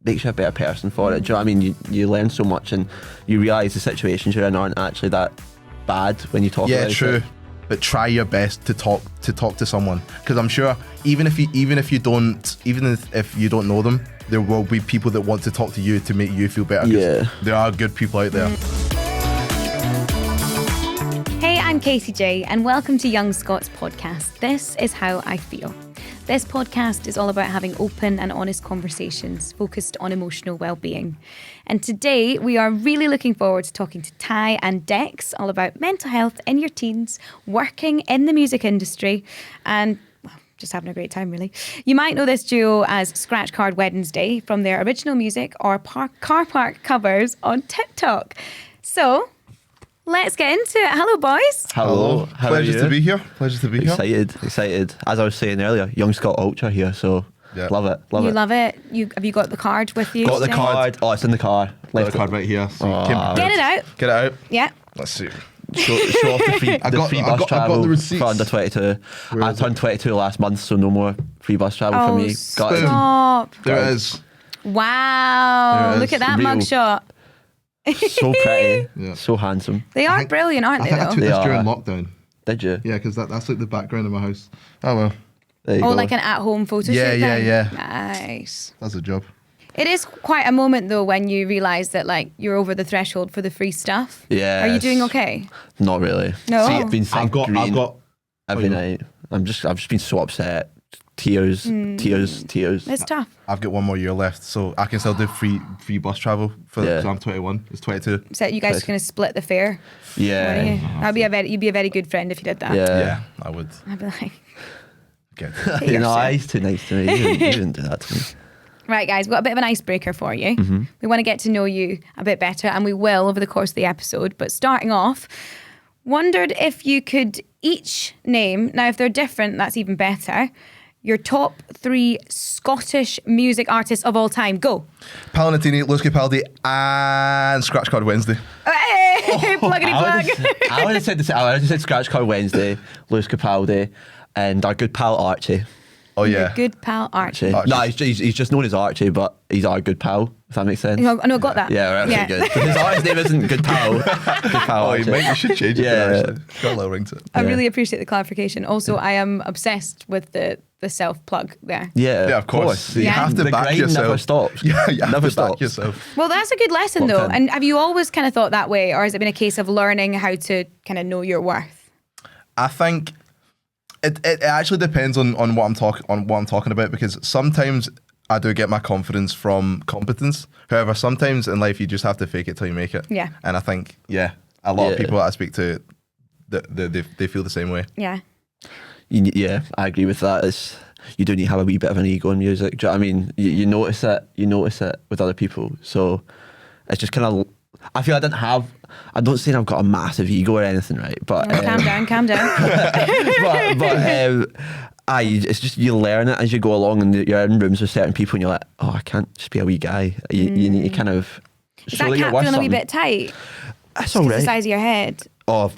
makes you a better person for it. Do you know what I mean? You learn so much, and you realise the situations you're in aren't actually that bad when you talk about it. Yeah, true. But try your best to talk to someone, because I'm sure even if you don't know them, there will be people that want to talk to you to make you feel better. Yeah. There are good people out there. Hey, I'm Casey J, and welcome to Young Scot's podcast. This is How I Feel. This podcast is all about having open and honest conversations focused on emotional well-being. And today we are really looking forward to talking to Ty and Dex all about mental health in your teens, working in the music industry, and just having a great time, really. You might know this duo as Scratch Card Wednesday from their original music or car park covers on TikTok. So let's get into it. Hello, boys. Hello. How Pleasure are you? to be here. Pleasure to be here. Excited. As I was saying earlier, Young Scot Ultra here, so Yeah. love it. You love it. Have you got the card with you? Got the today? card. Oh, it's in the car. Got Left the card right here. So Get it out. Get it out. Yeah. Let's see. Show off the free, I got bus the travel receipts. for under 22. I turned 22 last month, so no more free bus travel for me. Got it. Stop. There it is. Wow. There it Look is. at that Real. mugshot. So pretty, Yeah. so handsome. They are think- brilliant, aren't I they, think I though? took They this are. during lockdown. Did you? Yeah, because that's like the background of my house. Oh well, There you Oh, go. like an at-home photo Yeah, shoot yeah, thing? yeah. Nice. that's a job. It is quite a moment, though, when you realise that, like, you're over the threshold for the free stuff. Yes. Are you doing okay? Not really. No? See, I've been I've got. every night. I've just been so upset. Tears. It's tough. I've got one more year left, so I can still do free bus travel for. Yeah. So I'm 21. It's 22. So you guys are going to split the fare? Yeah. Wouldn't you? You'd be a very good friend if you did that. Yeah. I would I'd be like, get. "Hey, you're sick." He's too nice to me. You didn't do that to me. Right, guys, we've got a bit of an icebreaker for you. We want to get to know you a bit better, and we will over the course of the episode. But starting off, wondered if you could each name, now if they're different, that's even better, your top 3 Scottish music artists of all time. Go. Palanatini, Lewis Capaldi, and Scratch Card Wednesday. Hey, pluggity plug. I would have said this. I would have said Scratch Card Wednesday, Lewis Capaldi, and our good pal Archie. Oh yeah. Good pal Archie. No, he's just known as Archie, but he's our good pal. If that makes sense. No, I got that. Yeah, right, okay, good. His artist name isn't Good Pal. Good Pal. Oh, Archie. you should change it. Yeah. There, actually. Got a little ring to it. I Yeah. really appreciate the clarification. Also, I am obsessed with the self plug there. Yeah, Of course. You have to the back grind yourself. never stops. Yeah, you have never to stops. back yourself. Well, that's a good lesson, Locked though. in. And have you always kind of thought that way, or has it been a case of learning how to kind of know your worth? I think it actually depends on what I'm talking about, because sometimes I do get my confidence from competence. However, sometimes in life you just have to fake it till you make it. Yeah. And I think a lot of Yeah. people that I speak to, they feel the same way. Yeah. Yeah, I agree with that. You do need to have a wee bit of an ego in music. Do you know what I mean? You notice it. You notice it with other people. So it's just kind of. I feel I don't say I've got a massive ego or anything, right? But Calm down. it's just you learn it as you go along, and you're in rooms with certain people, and you're like, oh, I can't just be a wee guy. You need to kind of. Is show that you're cap worth feeling a wee something. bit tight? That's It's all the right. size of your head. Oh,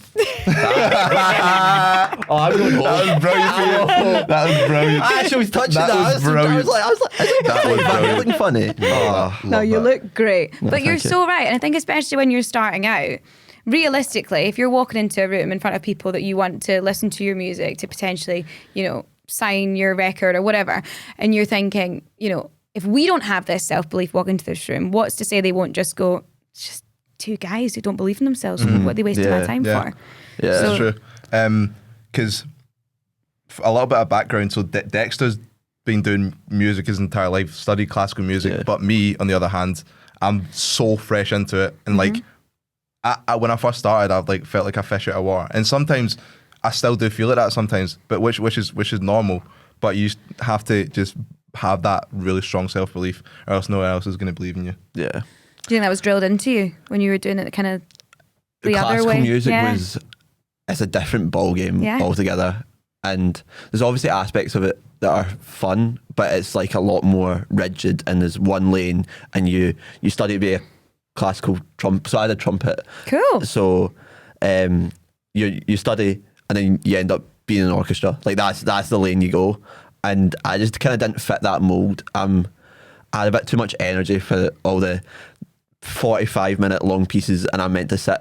I'm going home. That was brilliant. That was brilliant. I actually was touching That that. was I brilliant. was like, That was brilliant. looking funny. Oh. No, you look great. But you're thank you. so right. And I think especially when you're starting out, realistically, if you're walking into a room in front of people that you want to listen to your music, to potentially, sign your record or whatever, and you're thinking, if we don't have this self-belief walking into this room, what's to say they won't just go, it's just 2 guys who don't believe in themselves. What are they wasting my time Yeah. for? Yeah. So- That's true. Because a little bit of background. So Dexter's been doing music his entire life, studied classical music. Yeah. But me, on the other hand, I'm so fresh into it, and like, I when I first started, I've like felt like a fish out of water, and sometimes I still do feel like that sometimes. But which is normal. But you have to just have that really strong self belief, or else no one else is going to believe in you. Yeah. Do you think that was drilled into you when you were doing it kind of the other classical way? music Yeah. it's a different ball game Yeah. altogether, and there's obviously aspects of it that are fun, but it's like a lot more rigid, and there's one lane, and you study to be a classical trumpet. So I did trumpet. Cool. So you study, and then you end up being in an orchestra. Like that's the lane you go, and I just kind of didn't fit that mold. I had a bit too much energy for all the 45-minute long pieces, and I'm meant to sit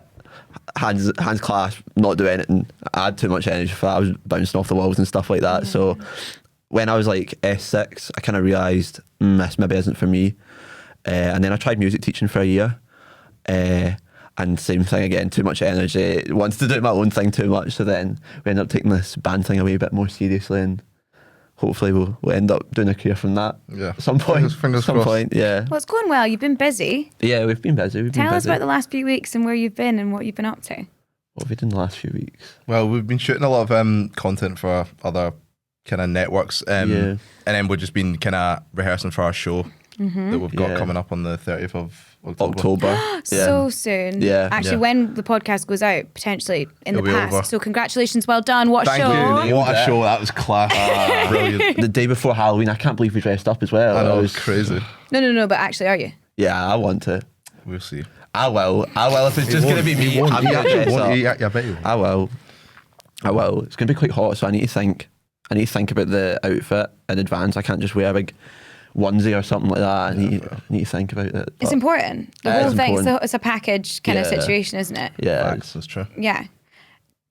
hands clasped, not do anything. I had too much energy for that. I was bouncing off the walls and stuff like that. So when I was like S6, I kind of realised this maybe isn't for me. And then I tried music teaching for a year. And same thing again, too much energy. Wanted to do my own thing too much. So then we ended up taking this band thing away a bit more seriously, and hopefully we'll end up doing a career from that. Yeah. At some point. Fingers some crossed. point, yeah. Well, it's going well. You've been busy. Yeah, we've been busy. Tell us about the last few weeks and where you've been and what you've been up to. What have we done the last few weeks? Well, we've been shooting a lot of content for other kind of networks, and then we've just been kind of rehearsing for our show that we've got coming up on the 30th of October. So soon. Yeah. Actually, when the podcast goes out, potentially in It'll the be past. over. So congratulations, well done. What a Thank show. you. What a show. That was class. Brilliant. The day before Halloween, I can't believe we dressed up as well. I know, It it was crazy. No, but actually, are you? Yeah, I want to. We'll see. I will. If it's just going to be me, I'm He going to actually dress won't. up. I bet you won't. I will. It's going to be quite hot, so I need to think about the outfit in advance. I can't just wear a big onesie or something like that. I need to think about it. It's But important. The It whole is thing, important. it's a package kind of Yeah. situation, isn't it? Yeah. Facts, that's true. Yeah.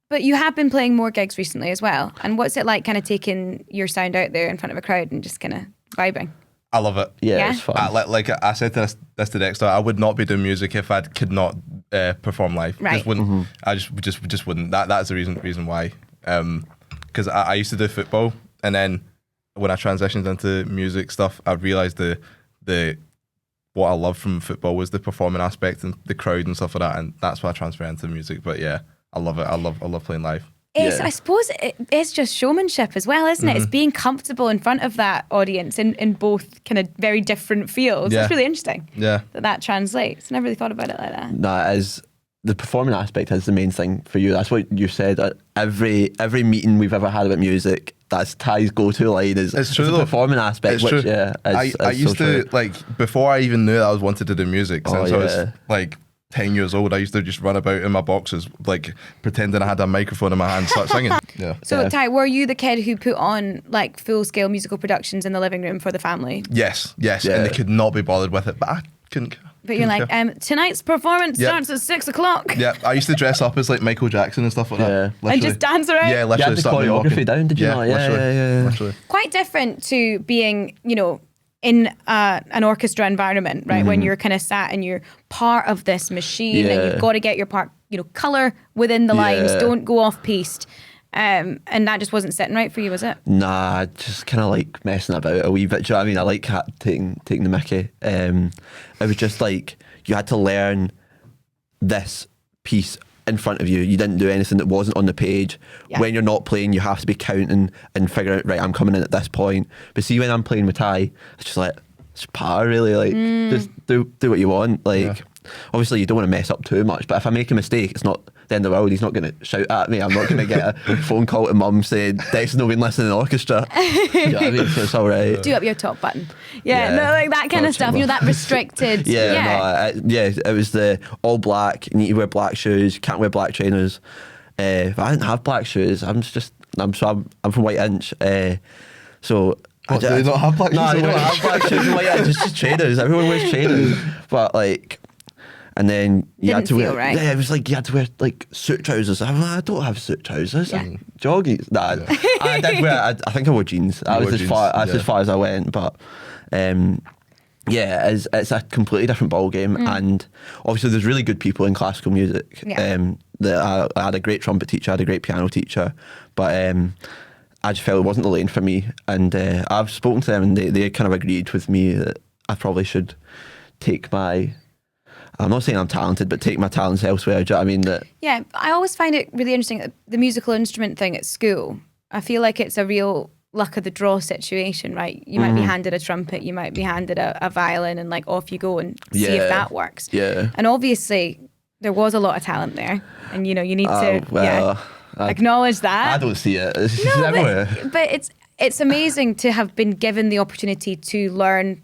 But you have been playing more gigs recently as well. And what's it like kind of taking your sound out there in front of a crowd and just kind of vibing? I love it. Yeah, Yeah? it's fun. Like I said this to Dexter, I would not be doing music if I could not perform live. Right. Just wouldn't. I just wouldn't. That's the reason why. Because I used to do football, and then when I transitioned into music stuff, I realised the what I loved from football was the performing aspect and the crowd and stuff like that, and that's why I transferred into music. But yeah, I love it. I love playing live. It's, Yeah. I suppose it's just showmanship as well, isn't it? It's being comfortable in front of that audience in both kind of very different fields. Yeah. It's really interesting Yeah. that translates. Never really thought about it like that. That is the performing aspect is the main thing for you. That's what you said. Every meeting we've ever had about music, that's Ty's go-to line is It's true the though. performing aspect. It's which true. yeah, is I used so to true. like before I even knew that I was wanted to do music. Since I was yeah. like 10 years old, I used to just run about in my boxes, like pretending I had a microphone in my hand, start singing. Yeah. So, Yeah. Ty, were you the kid who put on like full-scale musical productions in the living room for the family? Yes, Yeah. and they could not be bothered with it, but I couldn't. But you're like, care. tonight's performance Yeah. starts at 6 o'clock. Yeah, I used to dress up as like Michael Jackson and stuff like Yeah. that. And Literally. just dance around? Yeah, You literally. had the start choreography walking. down, did you not? Yeah, literally. yeah. Literally. Quite different to being, in an orchestra environment, right? When you're kind of sat and you're part of this machine and Yeah. you've got to get your part, colour within the lines, Yeah. don't go off piste. And that just wasn't sitting right for you, was it? Nah, just kind of like messing about a wee bit. Do you know what I mean? I like taking the mickey. It was just like you had to learn this piece in front of you. You didn't do anything that wasn't on the page. Yeah. When you're not playing, you have to be counting and figure out, right, I'm coming in at this point. But see, when I'm playing with Ty, it's just like, it's par really. Like, just do what you want. Like, obviously you don't want to mess up too much, but if I make a mistake, it's not the end of the world. He's not going to shout at me. I'm not going to get a phone call to mum saying, Dexter's not been listening to the orchestra. You know what I mean? So it's all right. Do up your top button. Yeah, Yeah. no, like that kind of stuff. That restricted. It was the all black. You need to wear black shoes. You can't wear black trainers. But I didn't have black shoes. I'm from White Inch. So What, do they not have black no, shoes they in don't White have black shoes in White Inch. It's just trainers. Everyone wears trainers. But like. And then you had Didn't to wear, feel right. yeah, it was like you had to wear like suit trousers. I'm like, I don't have suit trousers. Yeah. Joggies. Nah, I did wear. I think I wore jeans. I was wore as jeans, far yeah. as far as I went, but yeah, it's a completely different ball game. And obviously, there's really good people in classical music. Yeah. I had a great trumpet teacher, I had a great piano teacher, but I just felt it wasn't the lane for me. And I've spoken to them, and they kind of agreed with me that I probably should take my. I'm not saying I'm talented, but take my talents elsewhere. Do you know what I mean? That Yeah, I always find it really interesting, the musical instrument thing at school. I feel like it's a real luck of the draw situation, right? You might be handed a trumpet, you might be handed a violin, and like off you go and see if Yeah. that works. Yeah. And obviously there was a lot of talent there, and you need to acknowledge that. I don't see it. It's No, everywhere. but it's amazing to have been given the opportunity to learn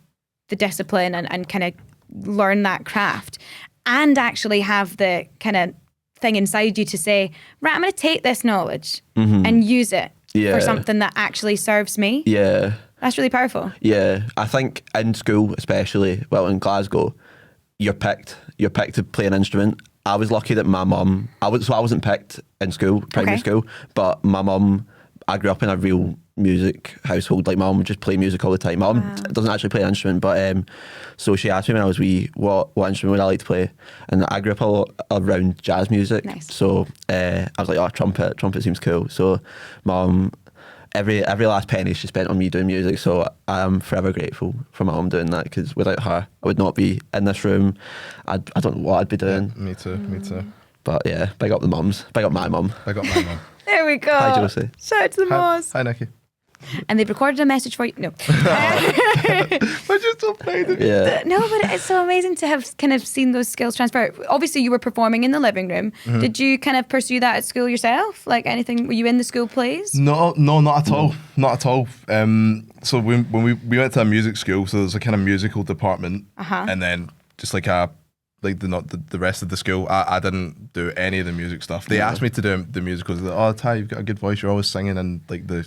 the discipline and kind of learn that craft, and actually have the kind of thing inside you to say, right, I'm going to take this knowledge and use it Yeah. for something that actually serves me. Yeah. That's really powerful. Yeah, I think in school, especially, well, in Glasgow, you're picked to play an instrument. I was lucky that my mum, I wasn't picked in school, primary school, but my mum, I grew up in a real music household. Like, my mum would just play music all the time. My mum doesn't actually play an instrument, but so she asked me when I was wee, what instrument would I like to play? And I grew up a lot around jazz music. Nice. So I was like, oh, trumpet seems cool. So mum, every last penny she spent on me doing music, so I'm forever grateful for my mum doing that, because without her I would not be in this room. I don't know what I'd be doing. Me too. But yeah, big up the mums, big up my mum. I got my mum. There we go. Hi, Josie. Shout out to the Moss. Hi, Nikki. And they've recorded a message for you. No. I just don't play it. Yeah. No, but it's so amazing to have kind of seen those skills transfer. Obviously, you were performing in the living room. Did you kind of pursue that at school yourself? Like anything? Were you in the school plays? No, not at all. Not at all. So when we went to a music school, so there's a kind of musical department, and then just like the rest of the school, I didn't do any of the music stuff. They asked me to do the musicals. Like, oh, Ty, you've got a good voice. You're always singing and like the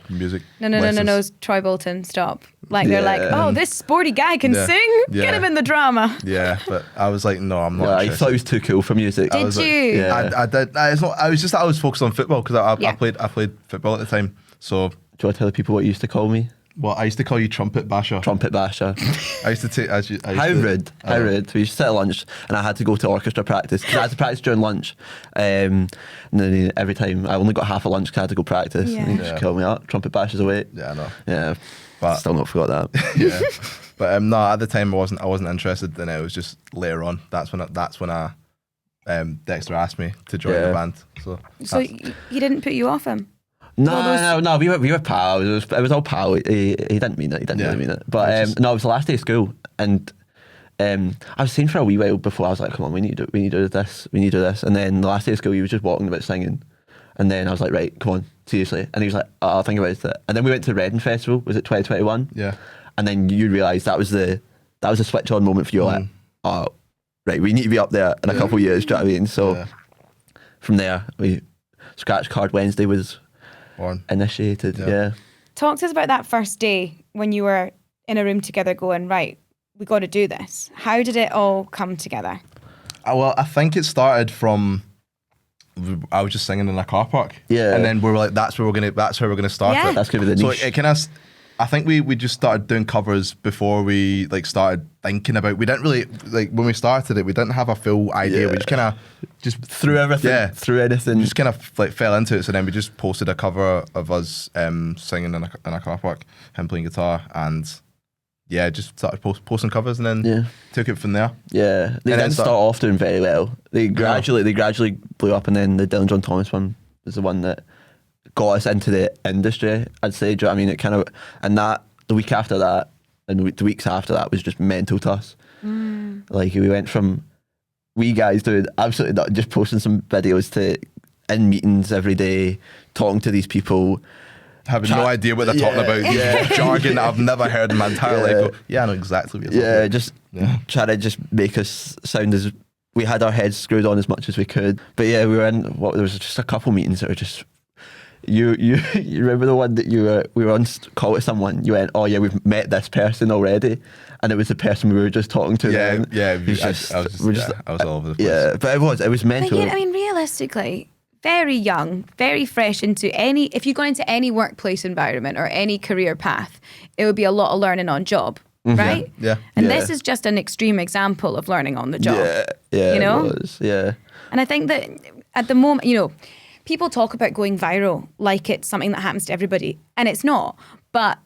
music. No, Troy Bolton, stop. Like they're like, oh, this sporty guy can sing. Get him in the drama. Yeah, but I was like, no, I'm not. Yeah, I interested. thought he was too cool for music. Did you? Yeah. I did. It's not. I was focused on football because I played football at the time. So Do you want to tell the people what you used to call me? well, I used to call you Trumpet Basher. Trumpet basher. I used to take. How rude. How rude. We used to sit at lunch and I had to go to orchestra practice because I had to practice during lunch. And then every time I only got half a lunch because I had to go practice. Yeah. And he just called me up. Trumpet basher's away. Yeah, I know. Yeah. But Still not forgot that. yeah, but no, at the time I wasn't interested in it. It was just later on. That's when I Dexter asked me to join the band. So he didn't put you off him? No. We were pals. It was all pal. He didn't mean it. He didn't really mean it. But no, it was the last day of school, and I was saying for a wee while before. I was like, "Come on, we need to do this. We need to do this." And then the last day of school, he was just walking about singing, and then I was like, "Right, come on, seriously." And he was like, oh, "I'll think about it." And then we went to Reading Festival. Was it 2021? yeah, And then you realised that was a switch on moment for you. Like, oh, right, we need to be up there in a couple of years. Do you know what I mean? So from there, Scratch Card Wednesday was initiated. Yeah. Talk to us about that first day when you were in a room together going, right, we got to do this. How did it all come together? Well, I think it started from I was just singing in a car park. Yeah. And then we were like, that's how we're gonna start Yeah. it. That's gonna be the niche. So it kind of, I think we just started doing covers before we like started thinking about. We didn't really like when we started it. We didn't have a full idea. Yeah. We just kind of just Through everything. Yeah. Through anything. just kind of like fell into it. So then we just posted a cover of us singing in a car park, him playing guitar, and just started posting covers, and then took it from there. Yeah, they didn't start off doing very well. They gradually blew up, and then the Dylan John Thomas one was the one that got us into the industry, I'd say. Do you know what I mean? It kind of, and that the week after that, and the weeks after that was just mental to us. Like we went from we guys doing absolutely not, just posting some videos to in meetings every day, talking to these people. Having no idea what they're talking about. Jargon that I've never heard in my entire life. I know exactly what you're talking about. Just trying to just make us sound as we had our heads screwed on as much as we could. But yeah, we were in there was just a couple meetings that were just you remember the one that we were on call to someone, you went, oh yeah, we've met this person already, and it was the person we were just talking to. I was all over the place. Yeah, but it was mental. But yeah, I mean, realistically, very young, very fresh into if you go into any workplace environment or any career path, it would be a lot of learning on job, right? Yeah. And this is just an extreme example of learning on the job. Yeah, you know? it was, yeah. And I think that at the moment, people talk about going viral like it's something that happens to everybody, and it's not. But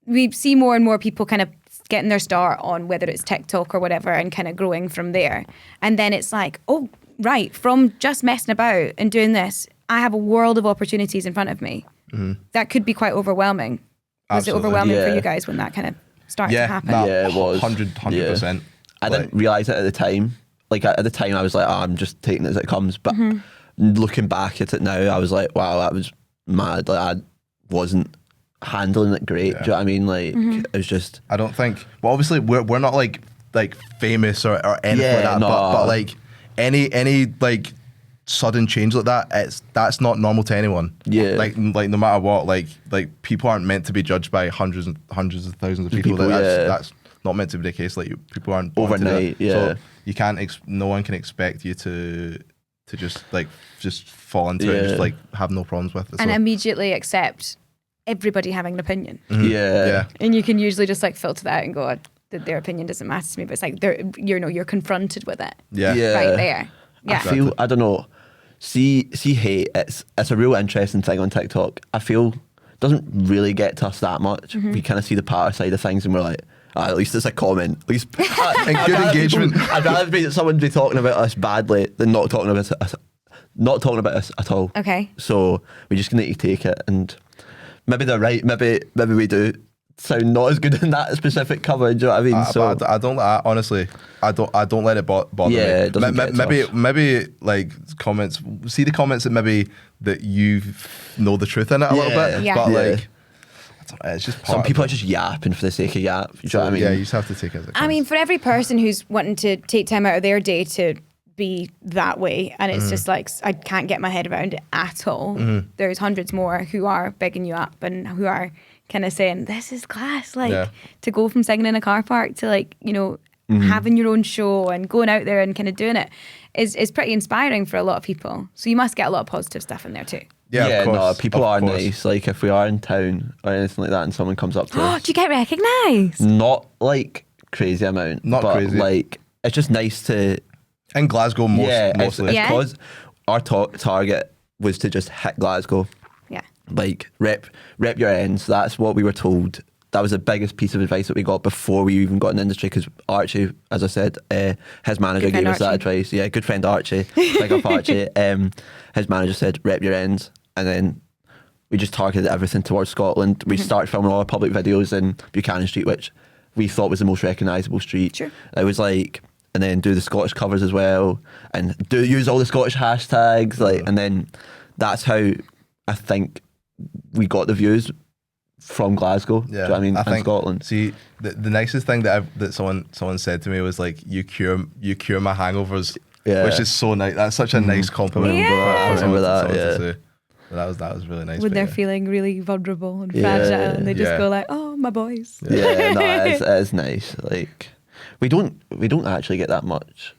we see more and more people kind of getting their start on whether it's TikTok or whatever and kind of growing from there. And then it's like, oh, right, from just messing about and doing this, I have a world of opportunities in front of me. That could be quite overwhelming. Was it overwhelming for you guys when that kind of started to happen? It was 100%. I didn't realise it at the time. Like at the time I was like, oh, I'm just taking it as it comes. But looking back at it now, I was like, wow, that was mad. Like I wasn't handling it great. Do you know what I mean? Like it was just, I don't think, well, obviously we're not like famous or anything like that, but like any like sudden change like that, that's not normal to anyone. Yeah. Like no matter what, like people aren't meant to be judged by hundreds of thousands of people. That's not meant to be the case. Like people aren't born overnight. To that. So you can't. No one can expect you to just fall into it and just like have no problems with it. And immediately accept everybody having an opinion. Yeah. And you can usually just like filter that out and go, that their opinion doesn't matter to me. But it's like you're confronted with it. Yeah. Right there. Yeah. I feel, I don't know. See hate, it's a real interesting thing on TikTok. I feel it doesn't really get to us that much. We kind of see the power side of things and we're like, at least it's a comment. At least and good engagement. I'd rather someone be talking about us badly than not talking about us at all. Okay. So we're just gonna need to take it, and maybe they're right. Maybe we do sound not as good in that specific cover. Do you know what I mean? So I don't. Honestly, I don't let it bother me. It doesn't get to us. Maybe like comments. See the comments that you know the truth in it a little bit. Yeah. But Yeah. like, it's just part some of people it. are just yapping for the sake of yap. Do you know what I mean? Yeah, you just have to take it as it comes. I mean, for every person who's wanting to take time out of their day to be that way, and it's just like, I can't get my head around it at all. There's hundreds more who are bigging you up and who are kind of saying, this is class. Like, to go from singing in a car park to like, having your own show and going out there and kind of doing it is pretty inspiring for a lot of people. So you must get a lot of positive stuff in there too. Yeah, of course, no, people of are course. nice. Like if we are in town or anything like that and someone comes up to Oh, us, do you get recognised? not like crazy amount, Not but crazy. like it's just nice to In Glasgow, mostly. it's Yeah. because our target was to just hit Glasgow, Yeah. like rep your ends. That's what we were told. That was the biggest piece of advice that we got before we even got in the industry, because Archie, as I said, his manager Good gave friend us that Archie. advice. Yeah, good friend Archie, big up Archie. His manager said, rep your ends, and then we just targeted everything towards Scotland. We started filming all our public videos in Buchanan Street, which we thought was the most recognisable street. Sure. It was like, and then do the Scottish covers as well, and use all the Scottish hashtags, like, and then that's how I think we got the views from Glasgow. Do you know what I mean? And Scotland. See, the nicest thing that someone said to me was like, you cure my hangovers, Yeah. which is so nice. That's such a nice compliment. Yeah. for someone Remember that, to yeah. say. That was really nice. When but they're yeah. feeling really vulnerable and Yeah. fragile, and they just Yeah. go like, "Oh, my boys." Yeah, no, it is nice. Like we don't actually get that much.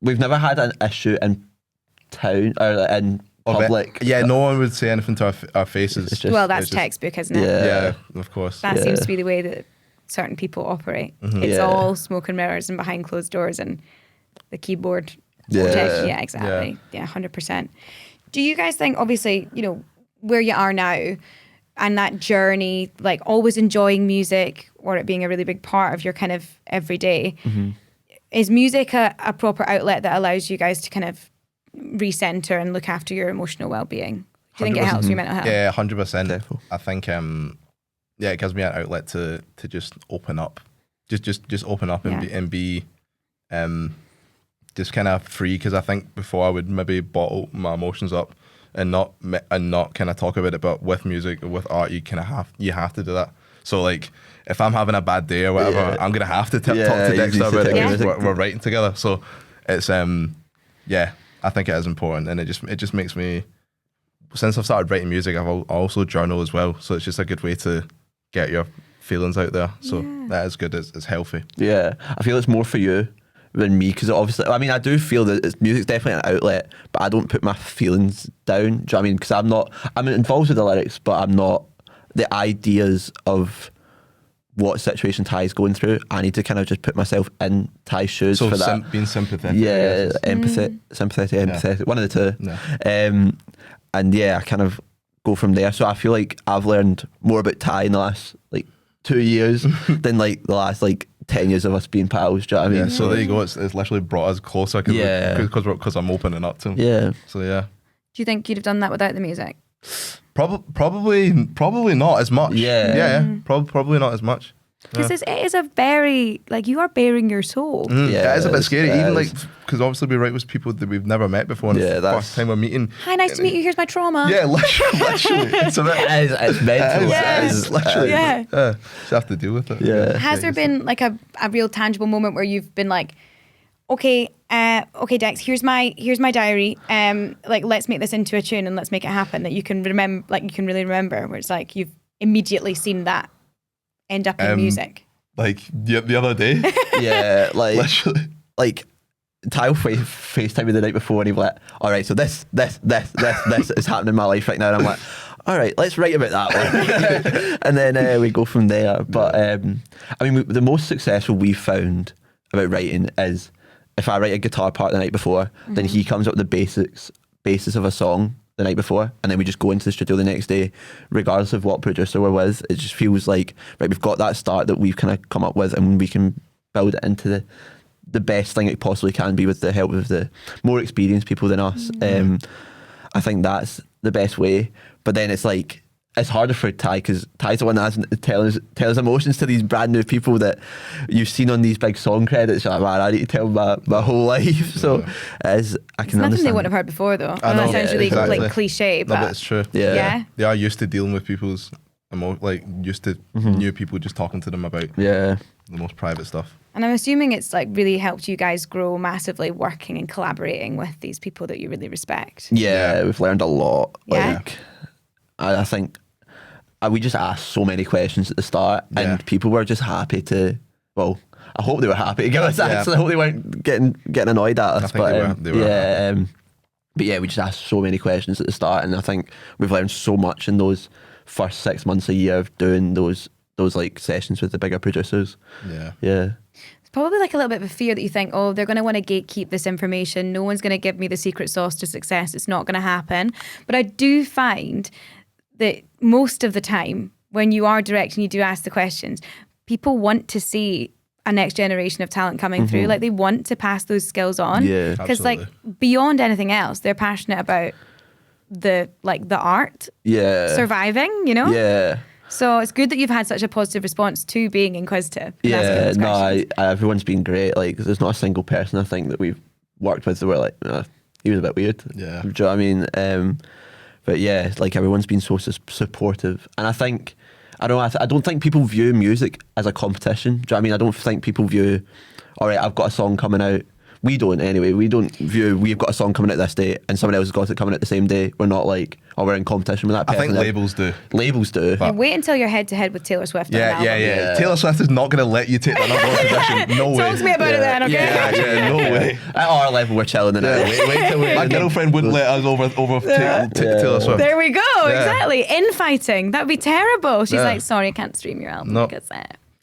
We've never had an issue in town or in public. Yeah, no one would say anything to our faces. It's just- Well, that's it's just- textbook, isn't it? Yeah. Yeah, of course. That Yeah. seems to be the way that certain people operate. It's Yeah. all smoke and mirrors and behind closed doors and the keyboard. Yeah. Tech. Yeah, exactly. Yeah, 100%. Do you guys think, obviously, where you are now and that journey, like always enjoying music or it being a really big part of your kind of everyday, is music a proper outlet that allows you guys to kind of recenter and look after your emotional well-being? Do you think it helps your mental health? Yeah, 100%. Defo. I think it gives me an outlet to just open up, just open up and Yeah. be just kind of free, because I think before I would maybe bottle my emotions up and not kind of talk about it, but with music or with art you have to do that. So like if I'm having a bad day or whatever, Yeah. I'm gonna have to talk Yeah, to you Dexter need to about it take because music. we're writing together. So it's I think it is important, and it just makes me, since I've started writing music, I also journal as well. So it's just a good way to get your feelings out there. So that is good. It's healthy. Yeah, I feel it's more for you than me, because obviously, I mean, I do feel that music's definitely an outlet, but I don't put my feelings down. Do you know what I mean? Because I'm involved with the lyrics, but I'm not the ideas of what situation Ty's going through. I need to kind of just put myself in Ty's shoes So for that. being sympathetic. Yeah, yes. sympathetic, empathetic, one of the two. Yeah. And yeah, I kind of go from there. So I feel like I've learned more about Ty in the last like 2 years than like the last like 10 years of us being pals. Do you know what I mean? Yeah, so there you go. It's literally brought us closer because I'm opening up to him. Yeah. So yeah. Do you think you'd have done that without the music? Probably not as much. Yeah. Yeah. Probably not as much. Because it is a very, like, you are bearing your soul. Yeah, it is a bit scary. it Even is. like, because obviously we write with people that we've never met before. And Yeah, the that's- first time we're meeting. Hi, nice to meet you. Here's my trauma. Yeah, literally. It's a bit. It's mental. Yeah. It's literally. Yeah. Just have to deal with it. Yeah. Has there been like a real tangible moment where you've been like, okay, Dex, here's my diary. Like, let's make this into a tune and let's make it happen that you can remember, like you can really remember, where it's like you've immediately seen that end up in music. Like the other day. Yeah, like Literally. like Tile FaceTime me the night before and he was like, all right, so this is happening in my life right now. And I'm like, all right, let's write about that one. And then we go from there. But I mean, the most successful we've found about writing is if I write a guitar part the night before, then he comes up with the basis of a song the night before, and then we just go into the studio the next day, regardless of what producer we're with. It just feels like, right, we've got that start that we've kind of come up with, and we can build it into the best thing it possibly can be with the help of the more experienced people than us. I think that's the best way. But then it's like, it's harder for Ty because Ty's the one that has to tell his emotions to these brand new people that you've seen on these big song credits. You're like, man, I need to tell my whole life. So I can It's nothing understand. they wouldn't have heard before, though. I know, That sounds really exactly. like cliche, No, but but it's true. Yeah. They are used to dealing with people's like used to new people just talking to them about Yeah. the most private stuff. And I'm assuming it's like really helped you guys grow massively working and collaborating with these people that you really respect. Yeah, we've learned a lot. Yeah. Like, I think we just asked so many questions at the start, Yeah. and people were just happy to. Well, I hope they were happy to give us answers. I hope they weren't getting annoyed at us. I think they were yeah, but yeah, we just asked so many questions at the start, and I think we've learned so much in those first 6 months, a year of doing those like sessions with the bigger producers. Yeah. Yeah. It's probably like a little bit of a fear that you think, oh, they're going to want to gatekeep this information. No one's going to give me the secret sauce to success. It's not going to happen. But I do find that most of the time when you are direct and you do ask the questions, people want to see a next generation of talent coming through. Like they want to pass those skills on. Yeah. Because like Absolutely. beyond anything else, they're passionate about the art Yeah. surviving, you know? Yeah. So it's good that you've had such a positive response to being inquisitive. and asking Yeah, those no, questions. everyone's been great. Like, there's not a single person I think that we've worked with that were like, he was a bit weird. Yeah. Do you know what I mean? But yeah, like everyone's been so supportive, and I think I don't think people view music as a competition. Do you know what I mean? I don't think people view, all right, I've got a song coming out. We don't anyway. We don't view we've got a song coming out this day and someone else has got it coming out the same day. We're not like, oh, we're in competition with that I person. think labels do. Labels do. Yeah, wait until you're head to head with Taylor Swift. on an album. Yeah. Taylor Swift is not going to let you take that number one position. No way. Talk to me about it then, okay? Yeah, no way. At our level, we're chilling it out. Wait till My girlfriend wouldn't let us over Taylor Swift. There we go, exactly. Infighting. That would be terrible. She's Yeah. like, sorry, I can't stream your album No. because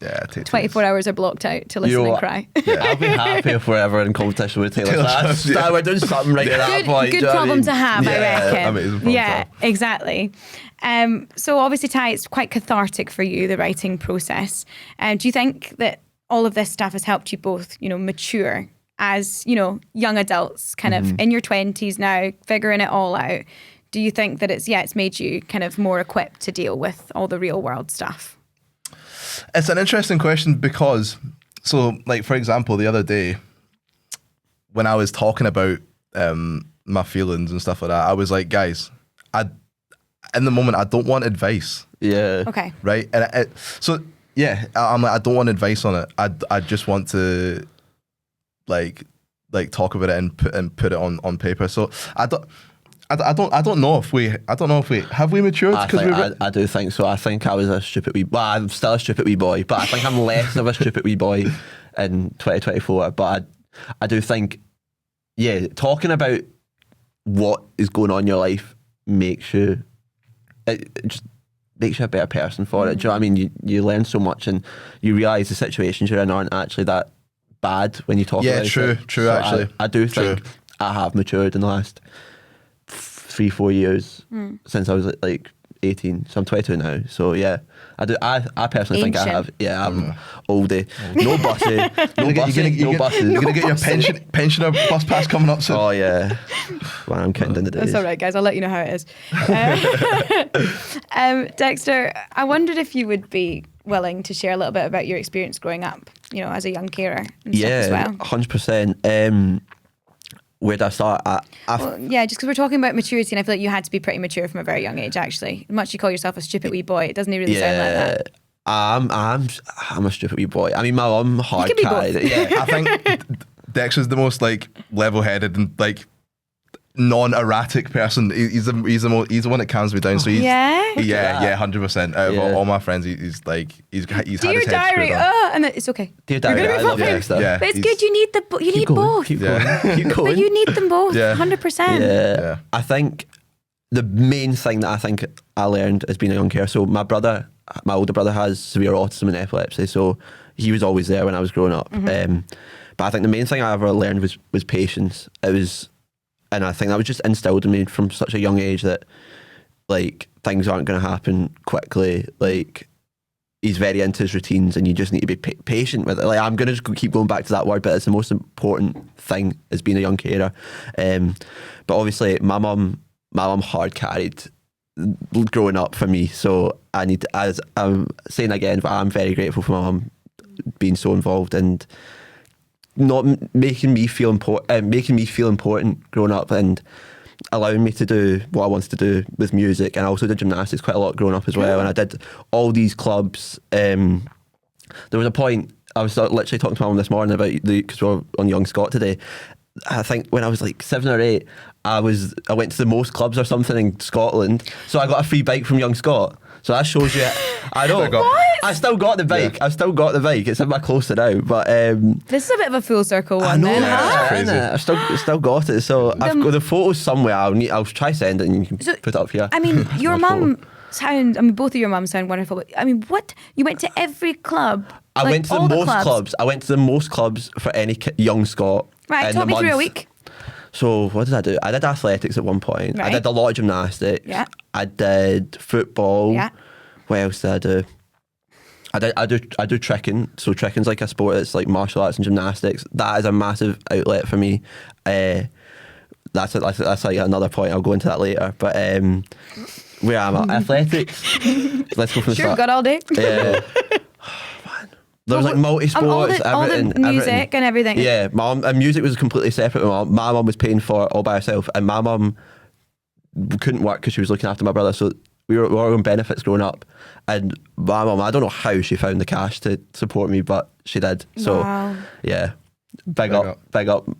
Yeah, take 24 hours are blocked out to listen You know and what? cry. I'll be happy if we're ever in competition with Taylor Taylor Swift. Swift, yeah. We're doing something right at that point. Good do you know what I problem mean? to have, I Yeah. reckon. amazing problem to Yeah, have. exactly. So obviously, Ty, it's quite cathartic for you, the writing process. Do you think that all of this stuff has helped you both, mature as, young adults, kind of in your 20s now, figuring it all out? Do you think that it's made you kind of more equipped to deal with all the real world stuff? It's an interesting question because, so like for example, the other day when I was talking about my feelings and stuff like that, I was like, guys, in the moment I don't want advice, Yeah. Okay. right? And I'm like, I don't want advice on it. I just want to like talk about it and put it on paper. So I don't know if we have we matured I do think so. I think I was a stupid wee. Well, I'm still a stupid wee boy, but I think I'm less of a stupid wee boy in 2024. But I do think, yeah, talking about what is going on in your life makes you. It just makes you a better person for it. Do you know what I mean? You learn so much, and you realise the situations you're in aren't actually that bad when you talk Yeah, about true, it. true, So actually. I do True. think I have matured in the last 3-4 years since I was like 18. So I'm 22 now. So yeah, I do. I personally think I Ancient. have. Yeah, I'm oldie. No bussy. No bussy. No buses. You're gonna get your pensioner bus pass coming up soon. Oh yeah. Well, I'm counting down the days. That's all right, guys. I'll let you know how it is. Dexter, I wondered if you would be willing to share a little bit about your experience growing up, as a young carer and stuff as Yeah, well. 100%. Where did I start? Well, yeah, just because we're talking about maturity, and I feel like you had to be pretty mature from a very young age, actually. Much you call yourself a stupid wee boy, it doesn't really sound like that. I'm a stupid wee boy. I mean, my mum hard can be carried both. it. Yeah, I think Dexter's the most like level-headed and like non-erratic person. He's the one that calms me down. So he's, Yeah? yeah, 100%. Out of Yeah. all my friends, he's had his Dear head screwed diary, on. and it's okay. Dear You're Diary, gonna be I love fine. Dexter. Yeah. But it's he's- good. You need you need both. Keep Yeah. going. Keep going. But you need them both. Yeah. 100%. Yeah. I think the main thing that I think I learned as being a young carer. So my older brother has severe autism and epilepsy, so he was always there when I was growing up. But I think the main thing I ever learned was patience. And I think that was just instilled in me from such a young age that like things aren't going to happen quickly. Like he's very into his routines, and you just need to be patient with it. Like I'm going to just keep going back to that word, but it's the most important thing as being a young carer. But obviously, my mum hard carried growing up for me. So I need to, as I'm saying again, but I'm very grateful for my mum being so involved and not making me feel important growing up, and allowing me to do what I wanted to do with music. And I also did gymnastics quite a lot growing up as well. And I did all these clubs. There was a point, I was literally talking to my mum this morning about because we're on Young Scot today. I think when I was like 7 or 8, I went to the most clubs or something in Scotland. So I got a free bike from Young Scot. So that shows you. I know. I still got the bike. Yeah. I've still got the bike. It's in my closet now. But This is a bit of a full circle one. I know. Then, Yeah, huh? it's crazy. I've still got it. So I've got the photos somewhere. I'll try send it and you can put it up here. I mean, your My mum both of your mums sound wonderful. But I mean, what? You went to every club? I Like, went to all the the most clubs. I went to the most clubs for any young Scot. Right, in talk the me through a month. week. So what did I do? I did athletics at one point. Right. I did a lot of gymnastics. Yeah. I did football. Yeah. What else did I do? I do trekking. So trekking's like a sport. It's like martial arts and gymnastics. That is a massive outlet for me. That's like another point. I'll go into that later. But where am I? Athletics. Let's go from the Sure, start. got all day. Yeah. There was like multi-sports, all the everything. music everything. and everything. Yeah, and music was completely separate. My mum was paying for it all by herself, and my mum couldn't work because she was looking after my brother. So we were all on benefits growing up, and my mum, I don't know how she found the cash to support me, but she did. So Wow. yeah, big up,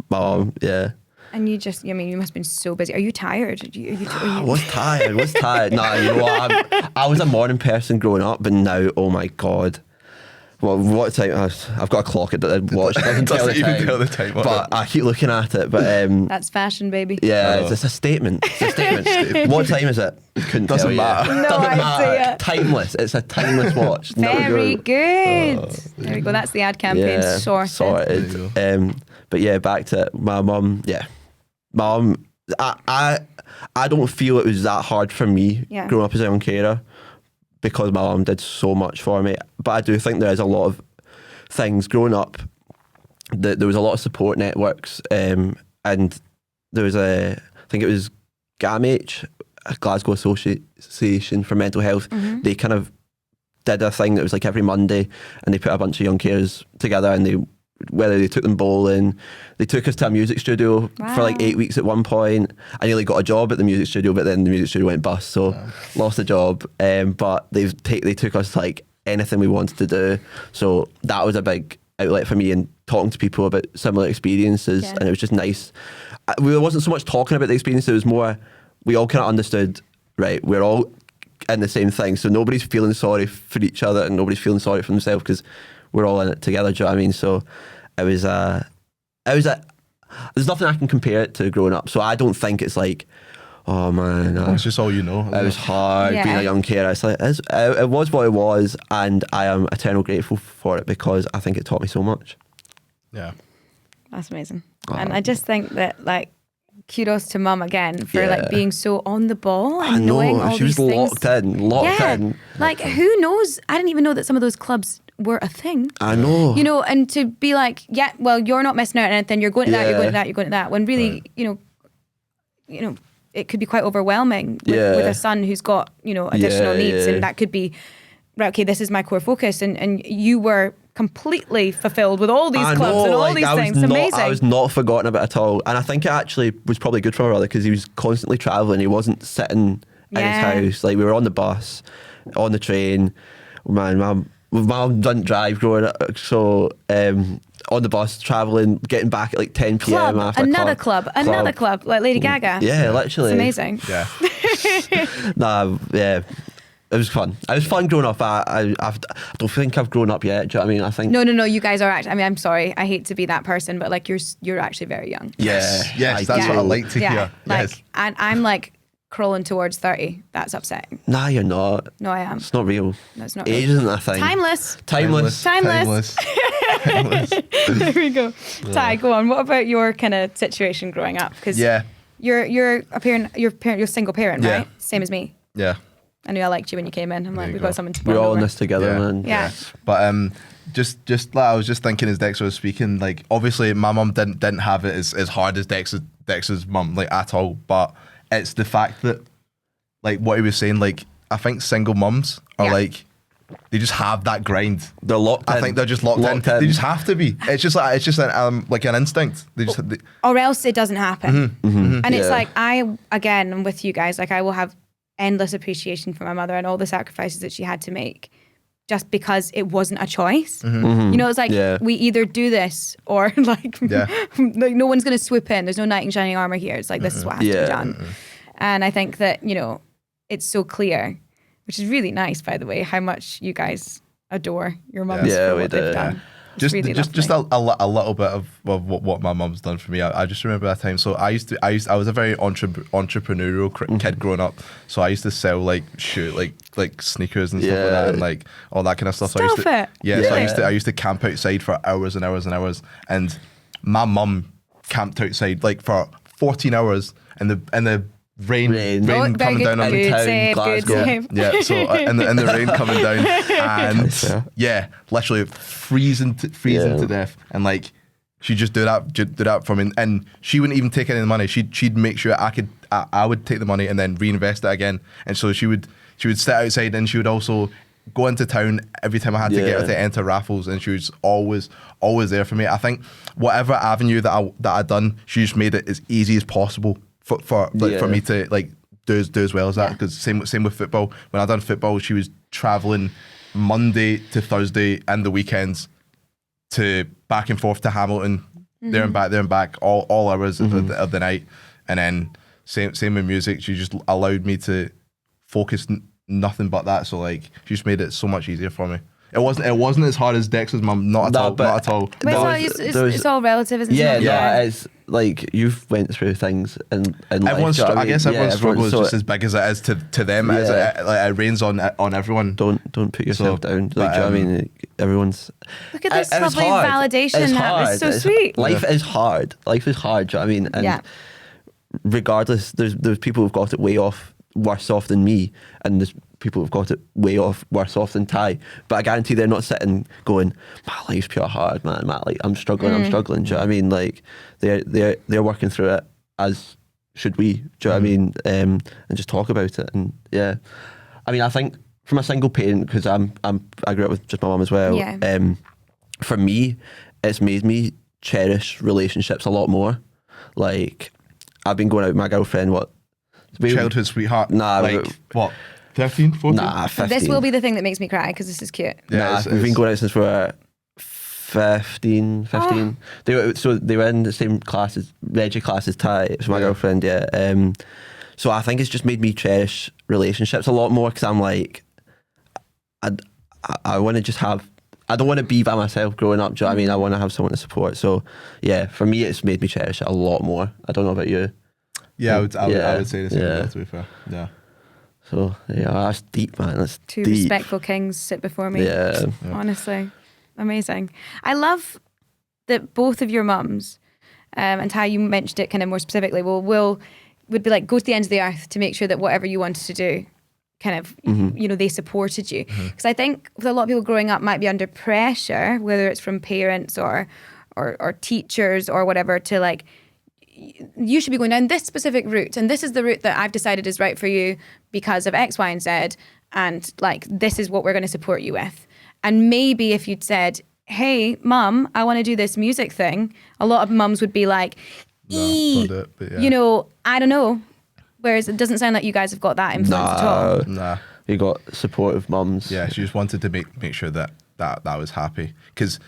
my mum. Yeah. And you just, I mean, you must have been so busy. Are you tired? I was tired. Nah, you know what? I was a morning person growing up, but now, oh my God. Well, what time? I've got a clock at the watch. It doesn't tell the Doesn't even time. tell the time, But I keep looking at it. But That's fashion, baby. yeah, Oh. it's a statement. It's a statement. What time is it? Couldn't Doesn't tell you. matter. No Doesn't idea. matter. Timeless. It's a timeless watch. Very good. There we go. That's the ad campaign Yeah, sorted. There you But yeah, back to my mum. Yeah, mum. I don't feel it was that hard for me Yeah. growing up as a young carer, because my mum did so much for me. But I do think there is a lot of things growing up. There was a lot of support networks, and there was I think it was GAMH, a Glasgow Association for Mental Health. They kind of did a thing that was like every Monday, and they put a bunch of young carers together, and whether they took them bowling, they took us to a music studio for like Wow. 8 weeks at one point. I nearly got a job at the music studio, but then the music studio went bust, so lost the job. But they took us to like anything we wanted to do, so that was a big outlet for me, and talking to people about similar experiences. Yeah. And it was just nice. We wasn't so much talking about the experience, it was more we all kind of understood, right, we're all in the same thing, so nobody's feeling sorry for each other and nobody's feeling sorry for themselves, because we're all in it together. Do you know what I mean? So there's nothing I can compare it to growing up. So I don't think it's like, oh man, It's just all you know. it was hard Yeah. being a young carer. It's like it was what it was, and I am eternally grateful for it, because I think it taught me so much. Yeah. That's amazing. And I just think that, like, kudos to mum again for Yeah. like being so on the ball and I knowing know, all she was these things. locked Yeah. in. Like, who knows? I didn't even know that some of those clubs were a thing. I know. You know, and to be like, yeah, well, you're not missing out on anything. You're going to that. You're Yeah. going to that. You're going to that. When really, you know, it could be quite overwhelming with Yeah. a son who's got, you know, additional Yeah, needs, yeah. and that could be, right, okay, this is my core focus, and you were completely fulfilled with all these I clubs know, and all like, these I was things. not, Amazing. I was not forgotten about at all. And I think it actually was probably good for my brother, because he was constantly travelling. He wasn't sitting in Yeah. his house. Like, we were on the bus, on the train. Man, my mum doesn't drive growing up, so on the bus, traveling, getting back at like 10 p.m. after Another club, like Lady Gaga. Yeah, literally. It's amazing. Yeah. Nah, yeah. It was fun. It was fun growing up. I don't think I've grown up yet. Do you know what I mean? I think. No. You guys are actually. I mean, I'm sorry. I hate to be that person, but like you're actually very young. Yes, that's what I like to hear. Like, Yes. and I'm like crawling towards 30. That's upsetting. Nah, you're not. No, I am. It's not real. No, it's not Age real. isn't a thing. Timeless. Timeless. There we go. Ty, go on. What about your kind of situation growing up? Because you're a single parent, Yeah. right? Same as me. Yeah. I knew I liked you when you came in. I'm like, you we've go. got someone to We're bond all in over. this together, Yeah. man. Yeah. But just like I was just thinking as Dexter was speaking, like obviously my mum didn't have it as hard as Dexter's mum, like at all. But it's the fact that like what he was saying, like I think single mums are like they just have that grind. They're locked in. I think they're just locked in. They just have to be. It's just like an instinct. They just Or else it doesn't happen. And it's Yeah. like I'm with you guys. Like I will have endless appreciation for my mother and all the sacrifices that she had to make, just because it wasn't a choice. You know, it's like we either do this or like no one's going to swoop in. There's no knight in shining armor here. It's like this is what has to be done. And I think that it's so clear, which is really nice, by the way, how much you guys adore your mums for what they've done. It's really just lovely. a little bit of what my mum's done for me. I just remember that time. So I was a very entrepreneurial kid growing up. So I used to sell like sneakers and stuff like that, and like all that kind of stuff. So I used to camp outside for hours and hours and hours. And my mum camped outside like for 14 hours in the rain coming down on the town, Glasgow. Yeah, so in the rain coming down, and literally freezing to death, and like she just do that for me, and she wouldn't even take any of the money. She'd make sure I would take the money and then reinvest it again, and so she would sit outside, and she would also go into town every time I had to get her to enter raffles, and she was always there for me. I think whatever avenue that I'd done, she just made it as easy as possible for me to like do as well as that. Because same with football. When I done football, she was traveling Monday to Thursday and the weekends to back and forth to Hamilton, there and back, all hours of the night. And then same with music. She just allowed me to focus nothing but that. So like she just made it so much easier for me. It wasn't as hard as Dexter's mum. Not at all. But it's all relative, isn't it? It's like you've went through things and everyone's. life, I guess everyone's struggle is so just as big as it is to them. It rains on everyone. Don't put yourself down. Like, do you know what I mean? Like, everyone's. Look at this and it's lovely hard. validation. It's That was so hard. sweet. Life is hard. Life is hard. Do you know what I mean? And regardless, there's people who've got it way worse off than me, and there's people who've got it way worse off than Ty. But I guarantee they're not sitting going, "My life's pure hard, man. Like I'm struggling. Do you know what I mean? Like they're working through it, as should we. Do you know what I mean? And just talk about it. And I mean, I think from a single parent, because I grew up with just my mum as well. Yeah. For me, it's made me cherish relationships a lot more. Like I've been going out with my girlfriend. Childhood sweetheart. Nah, like what? 13, 14? Nah, 15. This will be the thing that makes me cry because this is cute. Yeah, we've been going out since we were 15. They were in the same classes, Reggie class as Ty. It was my girlfriend, so I think it's just made me cherish relationships a lot more, because I'm like, I want to just have, I don't want to be by myself growing up. Do you know what I mean? I want to have someone to support. So yeah, for me, it's made me cherish it a lot more. I don't know about you. Yeah, I would say the same. To be fair, yeah. So yeah, that's deep, man. That's Two deep. respectful kings sit before me. Yeah. Honestly, amazing. I love that both of your mums, and how you mentioned it kind of more specifically, would be like, go to the ends of the earth to make sure that whatever you wanted to do, kind of, they supported you. Because I think with a lot of people growing up might be under pressure, whether it's from parents or teachers or whatever, to like, you should be going down this specific route, and this is the route that I've decided is right for you because of X, Y, and Z, and like, this is what we're going to support you with. And maybe if you'd said, hey, mum, I want to do this music thing, a lot of mums would be like, don't do it, but I don't know. Whereas it doesn't sound like you guys have got that influence at all. Nah. You got supportive mums. Yeah, she just wanted to make sure that I was happy. Because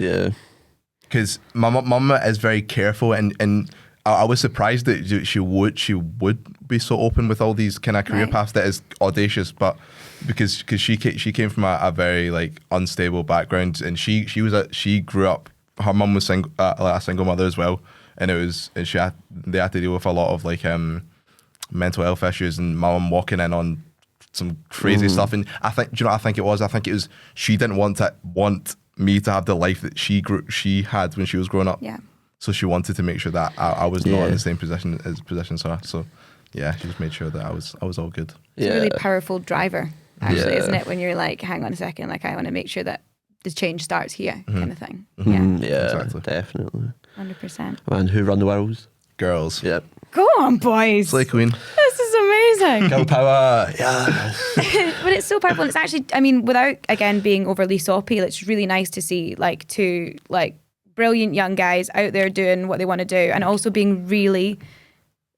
because my mum is very careful, and I was surprised that she would be so open with all these kind of career Right. paths that is audacious, but because she came from a very like unstable background, and she grew up. Her mum was like a single mother as well, and they had to deal with a lot of like mental health issues, and my mum walking in on some crazy stuff. And I think, do you know what I think it was? I think it was she didn't want me to have the life that she had when she was growing up. Yeah. So she wanted to make sure that I was not in the same position as her. So yeah, she just made sure that I was all good. It's a really powerful driver, actually, isn't it? When you're like, hang on a second, like I want to make sure that the change starts here, kind of thing. Yeah, Exactly. Definitely. 100%. Man, who run the world? Girls. Yep. Go on, boys. Slay Queen. This is amazing. Girl power. Yeah. But it's so powerful. And it's actually, I mean, without again being overly soppy, it's really nice to see like two like brilliant young guys out there doing what they want to do, and also being really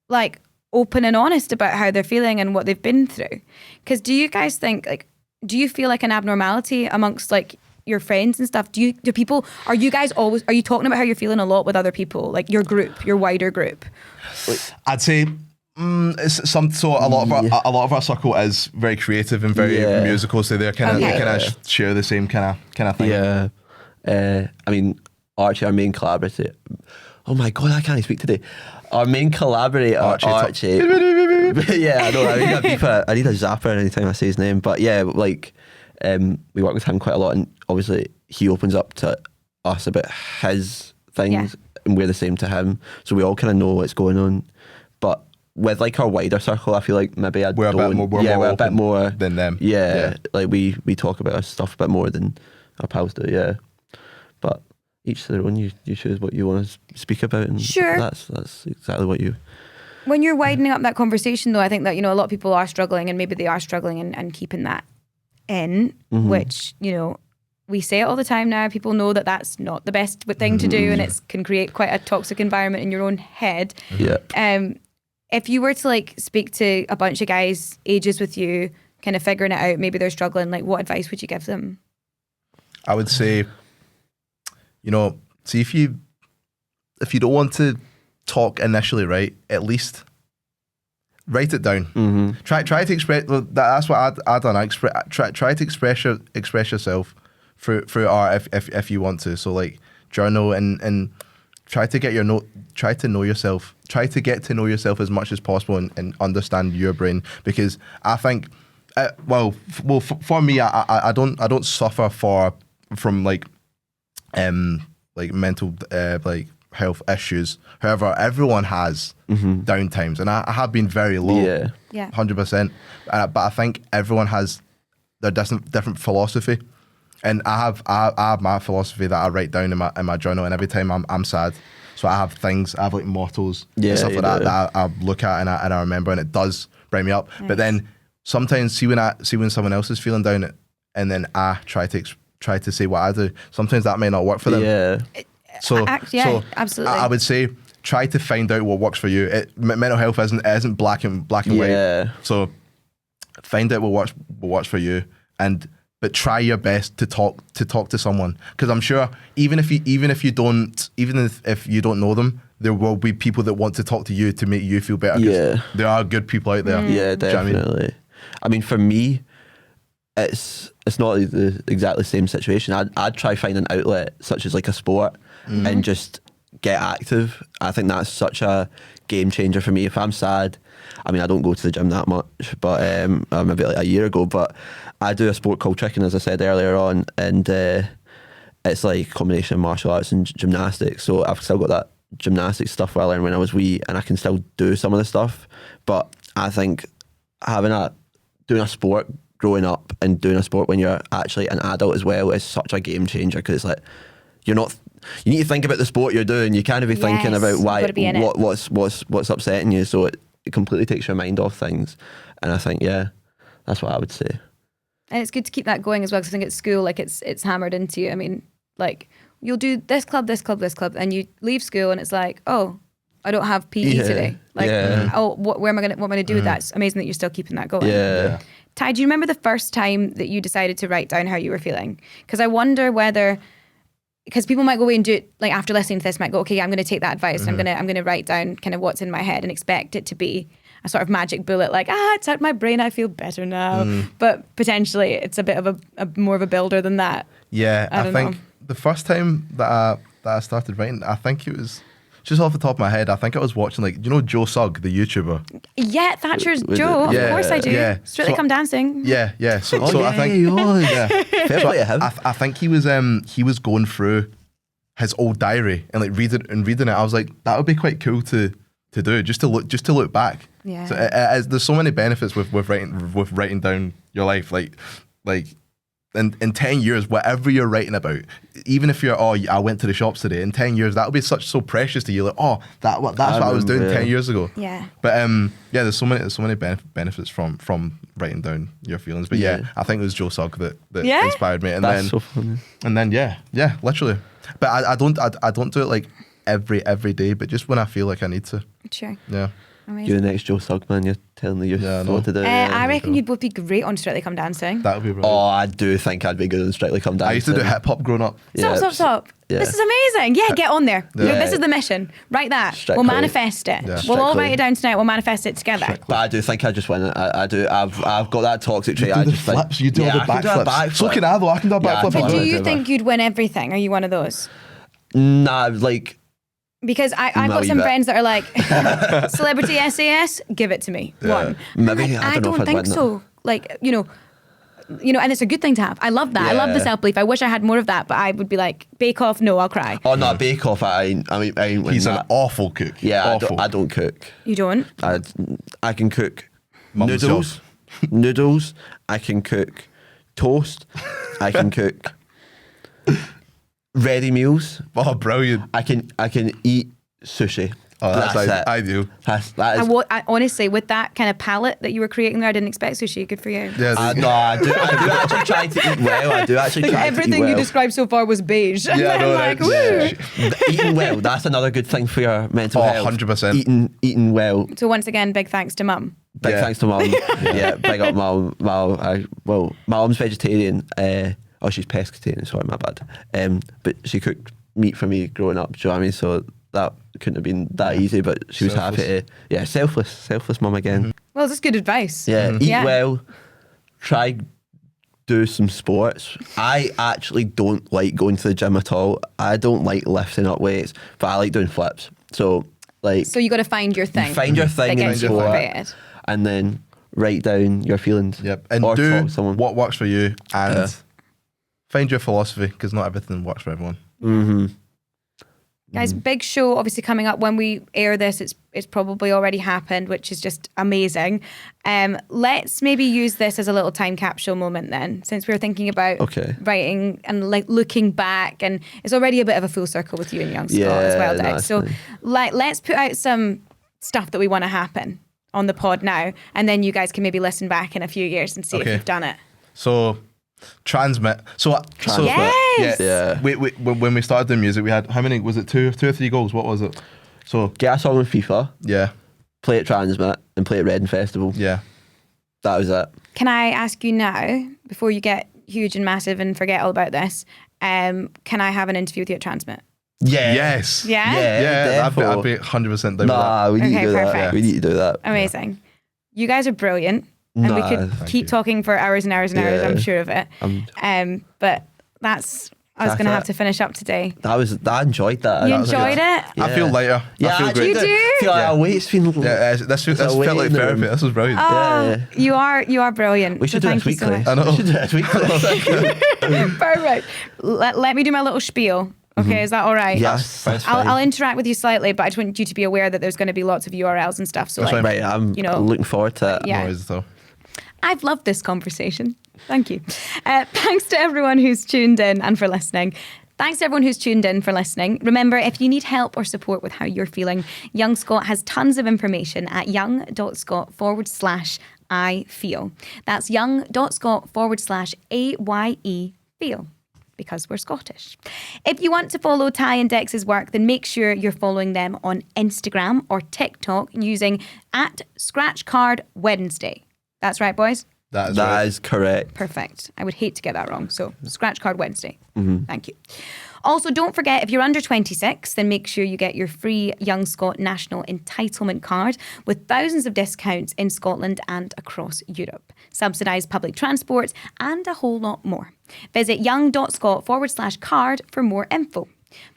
like open and honest about how they're feeling and what they've been through. Because do you guys think do you feel like an abnormality amongst like your friends and stuff? Are you talking about how you're feeling a lot with other people, like your group, your wider group? I'd say a lot of our circle is very creative and very musical, so they kind of share the same kind of thing. Yeah. I mean, Archie, our main collaborator. Oh my God, I can't speak today. Our main collaborator, Archie. Yeah, I know. I need a zapper anytime I say his name. But yeah, like we work with him quite a lot, and obviously he opens up to us about his things, and we're the same to him. So we all kind of know what's going on. But with like our wider circle, I feel like maybe we're a bit more than them. Yeah, like we talk about our stuff a bit more than our pals do. Yeah, but each to their own. You choose what you want to speak about, and sure, that's exactly what you. When you're widening up that conversation, though, I think that a lot of people are struggling, and maybe they are struggling and keeping that in, which we say it all the time now. People know that that's not the best thing to do, and it can create quite a toxic environment in your own head. Yeah. If you were to like speak to a bunch of guys ages with you, kind of figuring it out, maybe they're struggling, like what advice would you give them? I would say, see if you don't want to talk initially, right? At least write it down. Try to express. That's what I done. Try to express yourself through art if you want to. So like journal and try to get try to know yourself. Try to get to know yourself as much as possible and understand your brain, because I think, for me, I don't suffer from like mental like health issues. However, everyone has down times, and I have been very low. Yeah. 100%. But I think everyone has their different philosophy. And I have my philosophy that I write down in my journal, and every time I'm sad, so I have like mottos and stuff like that I look at and I remember, and it does bring me up. Nice. But then sometimes see when someone else is feeling down, and then I try to say what I do. Sometimes that may not work for them. Yeah. So absolutely. I would say try to find out what works for you. Mental health isn't black and white. So find out what works for you, but try your best to talk to someone, because I'm sure even if you don't know them, there will be people that want to talk to you to make you feel better. Yeah, there are good people out there. Yeah, definitely. I mean, for me, it's not the exactly same situation. I'd try find an outlet such as like a sport and just get active. I think that's such a game changer for me. If I'm sad, I mean, I don't go to the gym that much, but maybe like a year ago, but I do a sport called tricking, as I said earlier on, and it's like a combination of martial arts and gymnastics. So I've still got that gymnastics stuff I learned when I was wee, and I can still do some of the stuff. But I think doing a sport growing up and doing a sport when you're actually an adult as well is such a game changer, because it's like you need to think about the sport you're doing. You can't be thinking about what's upsetting you. So it completely takes your mind off things. And I think, that's what I would say. And it's good to keep that going as well, because I think at school, like it's hammered into you. I mean, like you'll do this club, and you leave school and it's like, oh, I don't have PE today. Like, what am I gonna do with that? It's amazing that you're still keeping that going. Yeah. Ty, do you remember the first time that you decided to write down how you were feeling? Because I wonder whether because people might go away and do it, like after listening to this, might go, okay, I'm going to take that advice. Mm-hmm. I'm going to write down kind of what's in my head and expect it to be a sort of magic bullet, like, it's out my brain, I feel better now. But potentially it's a bit of a more of a builder than that. Yeah, I I don't think know. the first time that I started writing, I think it was just off the top of my head. I think I was watching, like, you know, Joe Sugg, the YouTuber. Yeah, Thatcher's With Joe, it. of course I do. Yeah. Strictly So- Come Dancing. Yeah. So, Oh, so yeah, I think he was. yeah. Fair So play to him. I think he was going through his old diary and like reading it. I was like, that would be quite cool to do, just to look back. Yeah. So there's so many benefits with writing down your life, like in 10 years, whatever you're writing about, even if you're, I went to the shops today, in 10 years that'll be so precious to you, like, that's what I was doing remember, 10 years ago. Yeah. But yeah, there's so many benefits from writing down your feelings. But yeah, I think it was Joe Sugg that Yeah? inspired me, and That's then so funny. and then yeah, literally. But I don't do it like every day, but just when I feel like I need to. Sure. Yeah. Amazing. You're the next Joe Sugg, man. You're telling the youth Yeah, I know. what to do. I reckon you'd both be great on Strictly Come Dancing. That would be brilliant. Oh, I do think I'd be good in Strictly Come Dancing. I used to do hip hop growing up. Stop. Yeah. This is amazing. Yeah, get on there. Yeah. This is the mission. Write that. Strictly. We'll manifest it. Yeah. We'll all Strictly. write it down tonight. We'll manifest it together. But I do think I just win it. I do. I've got that toxic trait. You do I the just think, flips. You do all the I can do a backflips. So backflip. can I though. I can do a Yeah, I backflip. can But do do it. you think you'd win everything? Are you one of those? Nah, like Because I've got Maybe some that. friends that are like, celebrity SAS, give it to me. One. Maybe, And I don't know if I'd think win that. so. Like, you know, and it's a good thing to have. I love that. I love the Yeah. self-belief. I wish I had more of that, but I would be like, Bake Off, no, I'll cry. Oh no, Bake Off. I ain't winning He's an that. awful cook. Yeah, awful. I don't cook. You don't? I can cook Mum's noodles. Noodles. I can cook toast. I can cook ready meals. Oh, brilliant. I can eat sushi. Oh, that's it. ideal. That is. I honestly, with that kind of palette that you were creating there, I didn't expect sushi. Good for you. Yeah, No, I do actually try to eat well. I do actually Like try to eat everything well. you described so far was beige. And Yeah, I I'm know, like, right? woo. Eating well, that's another good thing for your mental Oh, health. 100%. Eating well. So once again, big thanks to Mum. Big Yeah. thanks to Mum. Yeah, big up Mum. My Mum's vegetarian. She's pescatarian, sorry, my bad. But she cooked meat for me growing up, do you know what I mean? So that couldn't have been that easy, but she was happy to, selfless Mum again. Well, that's good advice. Yeah, eat Yeah. well, try do some sports. I actually don't like going to the gym at all. I don't like lifting up weights, but I like doing flips. So like, So you got to find your thing. find your that thing in gets you sport, motivated. and then write down your feelings. Yep. And or talk do to someone. what works for you, and Yeah. find your philosophy, because not everything works for everyone. Mm-hmm. Guys, big show obviously coming up. When we air this, it's probably already happened, which is just amazing. Let's maybe use this as a little time capsule moment then, since we were thinking about Okay. writing and like looking back, and it's already a bit of a full circle with you and Young Scot as well, Yeah, Dick. nice, So nice. let's put out some stuff that we want to happen on the pod now, and then you guys can maybe listen back in a few years and see if Okay. you've done it. So transmit. So Yes. Yeah. when we started doing music, we had, how many was it? Two or three goals? What was it? So Get a song on FIFA, yeah, play at Transmit, and play at Reading Festival. yeah. That was it. Can I ask you now, before you get huge and massive and forget all about this, can I have an interview with you at Transmit? Yeah. Yes. Yeah? Yeah, I'd defo. be 100% down with that. Nah, we need Okay, to do perfect. that. We need to do that. Amazing. You guys are brilliant. And we Nah, could thank keep you. talking for hours and hours and hours, Yeah. I'm sure of it. But that's, I was That's going to have it. to finish up today. I enjoyed that. You That was enjoyed good. it? I feel lighter. Yeah, I feel actually great. You do? Feel like Yeah. our weight's been. Yeah, this a felt weight like in the therapy. room. This was brilliant. Oh, Yeah. you are brilliant. We should do thank this you so weekly. much. I know. We should do this weekly. Perfect. Let me do my little spiel. Okay, is that all right? Yes, that's fine. I'll interact with you slightly, but I just want you to be aware that there's going to be lots of URLs and stuff. So, That's like, Right, I'm you know, looking forward to it. yeah. No worries at all. I've loved this conversation. Thank you. Thanks to everyone who's tuned in and for listening. Thanks to everyone who's tuned in for listening. Remember, if you need help or support with how you're feeling, Young Scot has tons of information at young.scot/AyeFeel. That's young.scot/AYE-feel. Because we're Scottish. If you want to follow Ty and Dex's work, then make sure you're following them on Instagram or TikTok using @ScratchCardWednesday. That's right, boys? That is That right. is correct. Perfect. I would hate to get that wrong. So, Scratch Card Wednesday. Thank you. Also, don't forget, if you're under 26, then make sure you get your free Young Scot National Entitlement Card with thousands of discounts in Scotland and across Europe, subsidised public transport, and a whole lot more. Visit young.scot/card for more info.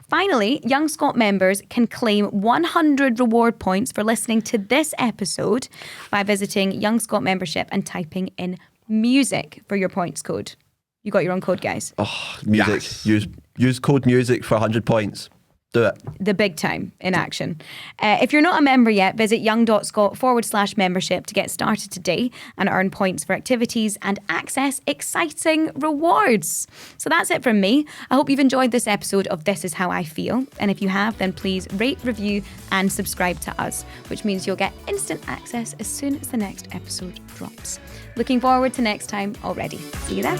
Finally, Young Scot members can claim 100 reward points for listening to this episode by visiting Young Scot membership and typing in music for your points code. You got your own code, guys. Oh, music. Yes. Use code music for 100 points. Do it. The big time in action. If you're not a member yet, visit young.scot/membership to get started today and earn points for activities and access exciting rewards. So that's it from me. I hope you've enjoyed this episode of This Is How I Feel. And if you have, then please rate, review and subscribe to us, which means you'll get instant access as soon as the next episode drops. Looking forward to next time already. See you there.